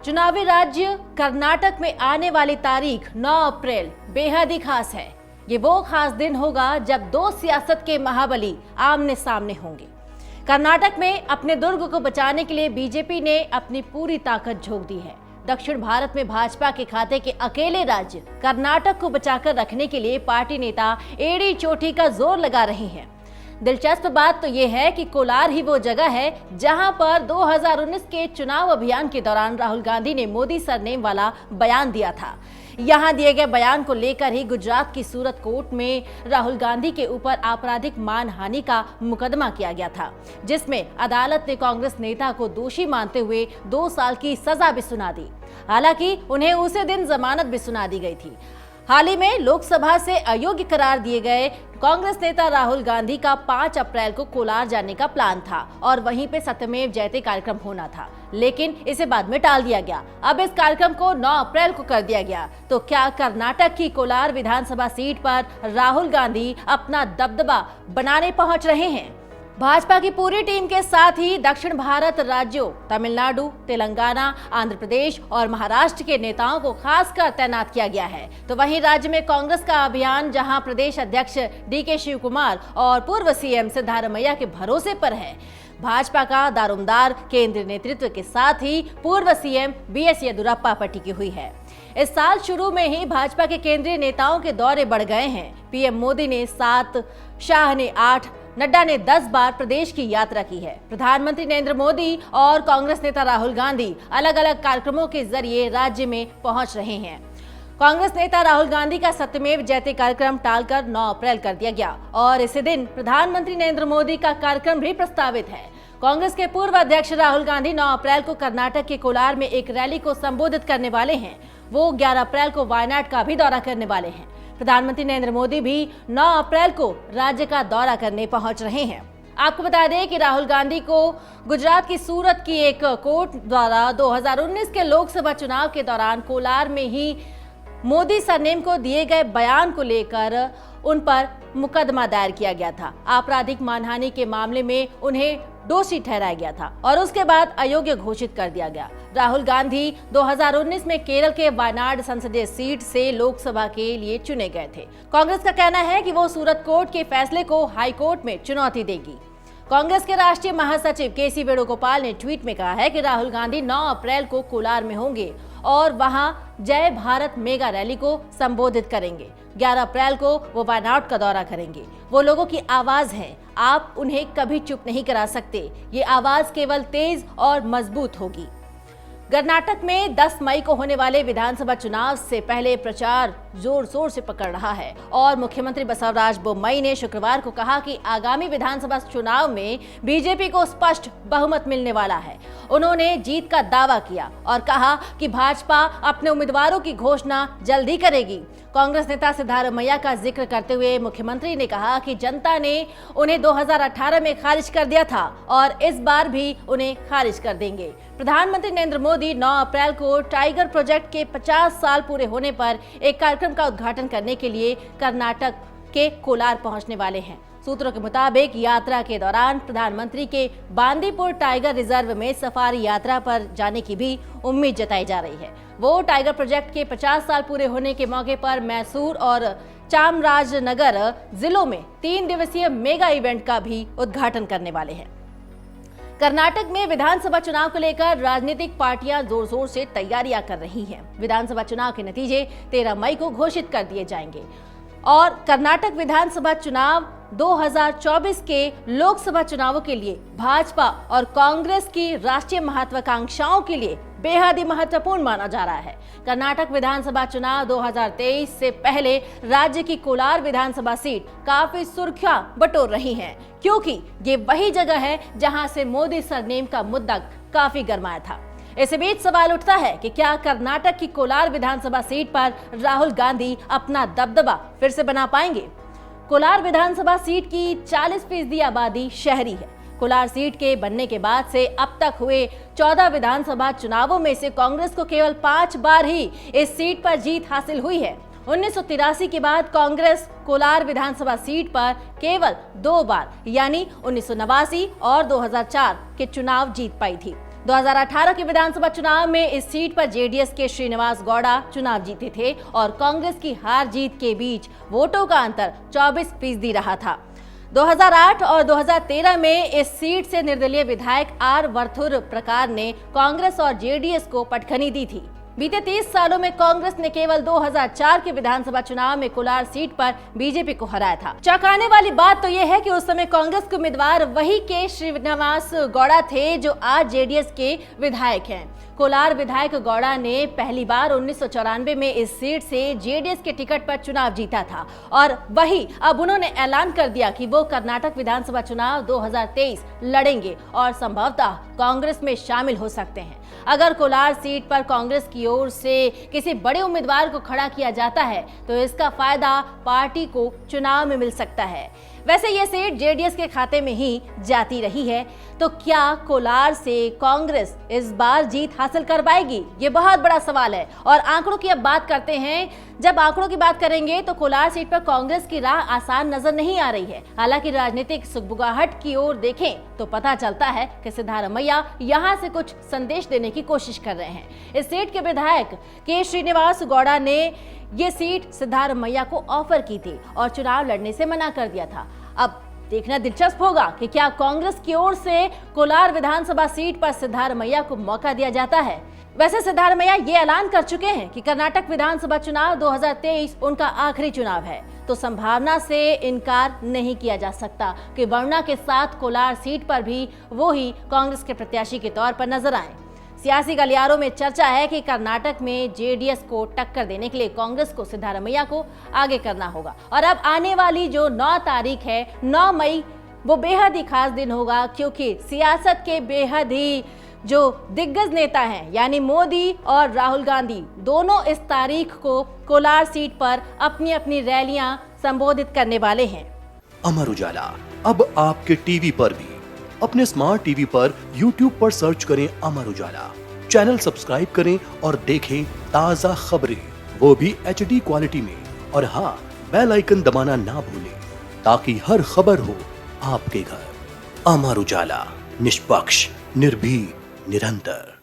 चुनावी राज्य कर्नाटक में आने वाली तारीख 9 अप्रैल बेहद ही खास है। ये वो खास दिन होगा जब दो सियासत के महाबली आमने सामने होंगे। कर्नाटक में अपने दुर्ग को बचाने के लिए बीजेपी ने अपनी पूरी ताकत झोंक दी है। दक्षिण भारत में भाजपा के खाते के अकेले राज्य कर्नाटक को बचाकर रखने के लिए पार्टी नेता एड़ी चोटी का जोर लगा रहे हैं। दिलचस्प बात तो ये है कि कोलार ही वो जगह है जहां पर 2019 के चुनाव अभियान के दौरान राहुल गांधी ने मोदी सरनेम वाला बयान दिया था। यहां दिए गए बयान को लेकर ही गुजरात की सूरत कोर्ट में राहुल गांधी के ऊपर आपराधिक मानहानि का मुकदमा किया गया था, जिसमें अदालत ने कांग्रेस नेता को दोषी मानते हुए 2 साल की सजा भी सुना दी। हालांकि उन्हें उसी दिन जमानत भी सुना दी गई थी। हाल ही में लोकसभा से अयोग्य करार दिए गए कांग्रेस नेता राहुल गांधी का 5 अप्रैल को कोलार जाने का प्लान था और वहीं पे सत्यमेव जयते कार्यक्रम होना था, लेकिन इसे बाद में टाल दिया गया। अब इस कार्यक्रम को 9 अप्रैल को कर दिया गया। तो क्या कर्नाटक की कोलार विधानसभा सीट पर राहुल गांधी अपना दबदबा बनाने पहुंच रहे हैं? भाजपा की पूरी टीम के साथ ही दक्षिण भारत राज्यों तमिलनाडु, तेलंगाना, आंध्र प्रदेश और महाराष्ट्र के नेताओं को खासकर तैनात किया गया है। तो वहीं राज्य में कांग्रेस का अभियान जहां प्रदेश अध्यक्ष डीके शिव कुमार और पूर्व सीएम सिद्धारमैया के भरोसे पर है, भाजपा का दारोमदार केंद्रीय नेतृत्व के साथ ही पूर्व सीएम बीएस येदियुरप्पा पर टिकी हुई है। इस साल शुरू में ही भाजपा के केंद्रीय नेताओं के दौरे बढ़ गए हैं। पीएम मोदी ने 7, शाह ने 8, नड्डा ने 10 बार प्रदेश की यात्रा की है। प्रधानमंत्री नरेंद्र मोदी और कांग्रेस नेता राहुल गांधी अलग अलग कार्यक्रमों के जरिए राज्य में पहुंच रहे हैं। कांग्रेस नेता राहुल गांधी का सत्यमेव जयते कार्यक्रम टालकर 9 अप्रैल कर दिया गया और इसी दिन प्रधानमंत्री नरेंद्र मोदी का कार्यक्रम भी प्रस्तावित है। कांग्रेस के पूर्व अध्यक्ष राहुल गांधी 9 अप्रैल को कर्नाटक के कोलार में एक रैली को संबोधित करने वाले हैं। वो 11 अप्रैल को वायनाड का भी दौरा करने वाले हैं। प्रधानमंत्री नरेंद्र मोदी भी 9 अप्रैल को राज्य का दौरा करने पहुंच रहे हैं। आपको बता दें कि राहुल गांधी को गुजरात की सूरत की एक कोर्ट द्वारा 2019 के लोकसभा चुनाव के दौरान कोलार में ही मोदी सरनेम को दिए गए बयान को लेकर उन पर मुकदमा दायर किया गया था। आपराधिक मानहानि के मामले में उन्हें दोषी ठहराया गया था और उसके बाद अयोग्य घोषित कर दिया गया। राहुल गांधी 2019 में केरल के वायनाड संसदीय सीट से लोकसभा के लिए चुने गए थे। कांग्रेस का कहना है कि वो सूरत कोर्ट के फैसले को हाई कोर्ट में चुनौती देगी। कांग्रेस के राष्ट्रीय महासचिव केसी वेणुगोपाल ने ट्वीट में कहा है कि राहुल गांधी 9 अप्रैल को कोलार में होंगे और वहां जय भारत मेगा रैली को संबोधित करेंगे। 11 अप्रैल को वो वायनाड का दौरा करेंगे। वो लोगों की आवाज है, आप उन्हें कभी चुप नहीं करा सकते। ये आवाज केवल तेज और मजबूत होगी। कर्नाटक में 10 मई को होने वाले विधानसभा चुनाव से पहले प्रचार जोर शोर से पकड़ रहा है और मुख्यमंत्री बसवराज बोम्मई ने शुक्रवार को कहा कि आगामी विधानसभा चुनाव में बीजेपी को स्पष्ट बहुमत मिलने वाला है। उन्होंने जीत का दावा किया और कहा कि भाजपा अपने उम्मीदवारों की घोषणा जल्द ही करेगी। कांग्रेस नेता सिद्धारमैया का जिक्र करते हुए मुख्यमंत्री ने कहा कि जनता ने उन्हें 2018 में खारिज कर दिया था और इस बार भी उन्हें खारिज कर देंगे। प्रधानमंत्री नरेंद्र मोदी 9 अप्रैल को टाइगर प्रोजेक्ट के 50 साल पूरे होने पर एक कार्यक्रम का उद्घाटन करने के लिए कर्नाटक के कोलार पहुंचने वाले हैं। सूत्रों के मुताबिक यात्रा के दौरान प्रधानमंत्री के बांदीपुर टाइगर रिजर्व में सफारी यात्रा पर जाने की भी उम्मीद जताई जा रही है। वो टाइगर प्रोजेक्ट के 50 साल पूरे होने के मौके पर मैसूर और चामराजनगर जिलों में 3 दिवसीय मेगा इवेंट का भी उद्घाटन करने वाले हैं। कर्नाटक में विधानसभा चुनाव को लेकर राजनीतिक पार्टियां जोर शोर से तैयारियां कर रही हैं। विधानसभा चुनाव के नतीजे 13 मई को घोषित कर दिए जाएंगे और कर्नाटक विधानसभा चुनाव 2024 के लोकसभा चुनावों के लिए भाजपा और कांग्रेस की राष्ट्रीय महत्वाकांक्षाओं के लिए बेहद ही महत्वपूर्ण माना जा रहा है। कर्नाटक विधानसभा चुनाव 2023 से पहले राज्य की कोलार विधानसभा सीट काफी सुर्खियां बटोर रही है, क्योंकि ये वही जगह है जहां से मोदी सरनेम का मुद्दा काफी गरमाया था। इसी बीच सवाल उठता है कि क्या कर्नाटक की कोलार विधानसभा सीट पर राहुल गांधी अपना दबदबा फिर से बना पाएंगे? कोलार विधानसभा सीट की 40% आबादी शहरी है। कोलार सीट के बनने के बाद से अब तक हुए 14 विधानसभा चुनावों में से कांग्रेस को केवल 5 बार ही इस सीट पर जीत हासिल हुई है। 1983 के बाद कांग्रेस कोलार विधानसभा सीट पर केवल 2 बार यानी 1989 और 2004 के चुनाव जीत पाई थी। 2018 के विधानसभा चुनाव में इस सीट पर जेडीएस के श्रीनिवास गौड़ा चुनाव जीते थे और कांग्रेस की हार जीत के बीच वोटों का अंतर 24% रहा था। 2008 और 2013 में इस सीट से निर्दलीय विधायक आर वरथुर प्रकार ने कांग्रेस और जेडीएस को पटखनी दी थी। बीते 30 सालों में कांग्रेस ने केवल 2004 के विधानसभा चुनाव में कोलार सीट पर बीजेपी को हराया था। चौंकाने वाली बात तो यह है कि उस समय कांग्रेस के उम्मीदवार वही के श्रीनिवास गौड़ा थे जो आज जेडीएस के विधायक हैं। कोलार विधायक गौड़ा ने पहली बार 1994 में इस सीट से जेडीएस के टिकट पर चुनाव जीता था और वही अब उन्होंने ऐलान कर दिया कि वो कर्नाटक विधानसभा चुनाव 2023 लड़ेंगे और संभवतः कांग्रेस में शामिल हो सकते हैं। अगर कोलार सीट पर कांग्रेस की ओर से किसी बड़े उम्मीदवार को खड़ा किया जाता है तो इसका फायदा पार्टी को चुनाव में मिल सकता है। वैसे ये सीट जेडीएस के खाते में ही जाती रही है, तो क्या कोलार से कांग्रेस इस बार जीत हासिल कर पाएगी? ये बहुत बड़ा सवाल है। और आंकड़ों की अब बात करते हैं। जब आंकड़ों की बात करेंगे तो कोलार सीट पर कांग्रेस की राह आसान नजर नहीं आ रही है। हालांकि राजनीतिक सुगबुगाहट की ओर देखें तो पता चलता है कि सिद्धारमैया यहां से कुछ संदेश देने की कोशिश कर रहे हैं। इस सीट के विधायक के श्रीनिवास गौड़ा ने ये सीट सिद्धारमैया को ऑफर की थी और चुनाव लड़ने से मना कर दिया था। अब देखना दिलचस्प होगा कि क्या कांग्रेस की ओर से कोलार विधानसभा सीट पर सिद्धारमैया को मौका दिया जाता है। वैसे सिद्धारमैया ये ऐलान कर चुके हैं कि कर्नाटक विधानसभा चुनाव 2023 उनका आखिरी चुनाव है, तो संभावना से इनकार नहीं किया जा सकता कि वरुणा के साथ कोलार सीट पर भी वो ही कांग्रेस के प्रत्याशी के तौर पर नजर आए। सियासी गलियारों में चर्चा है कि कर्नाटक में जेडीएस को टक्कर देने के लिए कांग्रेस को सिद्धारमैया को आगे करना होगा। और अब आने वाली जो 9 तारीख है, 9 मई, वो बेहद ही खास दिन होगा, क्योंकि सियासत के बेहद ही जो दिग्गज नेता हैं यानी मोदी और राहुल गांधी दोनों इस तारीख को कोलार सीट पर अपनी अपनी रैलियां संबोधित करने वाले हैं। अमर उजाला अब आपके टीवी पर भी। अपने स्मार्ट टीवी पर YouTube पर सर्च करें अमर उजाला, चैनल सब्सक्राइब करें और देखें ताजा खबरें, वो भी HD क्वालिटी में। और हाँ, बेल आइकन दबाना ना भूलें ताकि हर खबर हो आपके घर। अमर उजाला, निष्पक्ष, निर्भीक, निरंतर।